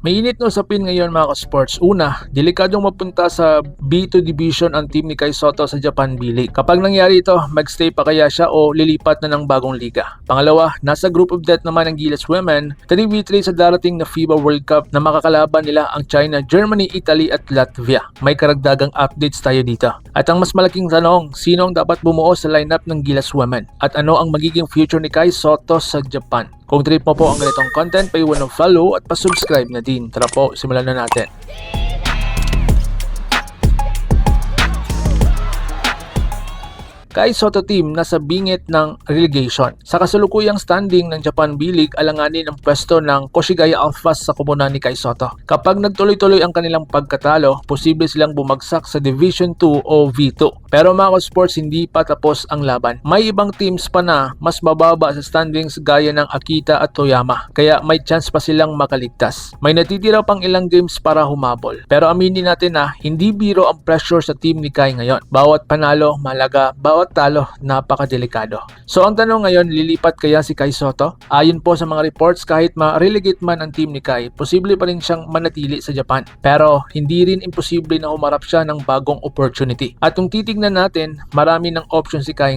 Mainit na usapin ngayon mga ka-sports. Una, delikadong mapunta sa B2 division ang team ni Kai Sotto sa Japan B-League. Kapag nangyari ito, magstay pa kaya siya o lilipat na ng bagong liga? Pangalawa, nasa group of death naman ang Gilas Women 3v3 sa darating na FIBA World Cup na makakalaban nila ang China, Germany, Italy at Latvia. May karagdagang updates tayo dito. At ang mas malaking tanong, sino ang dapat bumuo sa lineup ng Gilas Women? At ano ang magiging future ni Kai Sotto sa Japan? Kung trip mo po ang ganitong content, paiwan ng follow at pasubscribe na din. Tara po, simulan na natin. Kai Sotto team nasa bingit ng relegation. Sa kasalukuyang standing ng Japan B-League, alanganin ang pwesto ng Koshigaya Alphas sa koponan ni Kai Sotto. Kapag nagtuloy-tuloy ang kanilang pagkatalo, posible silang bumagsak sa Division 2 o V2. Pero mga sports, hindi pa tapos ang laban. May ibang teams pa na mas mababa sa standings gaya ng Akita at Toyama, kaya may chance pa silang makaligtas. May natitira pang ilang games para humabol. Pero aminin natin na hindi biro ang pressure sa team ni Kai ngayon. Bawat panalo, malaga, bawat talo, napakadelikado. So ang tanong ngayon, lilipat kaya si Kai Sotto? Ayon po sa mga reports, kahit ma-relegate man ang team ni Kai, posible pa rin siyang manatili sa Japan. Pero hindi rin imposible na humarap siya ng bagong opportunity. At kung titignan natin, marami ng options si Kai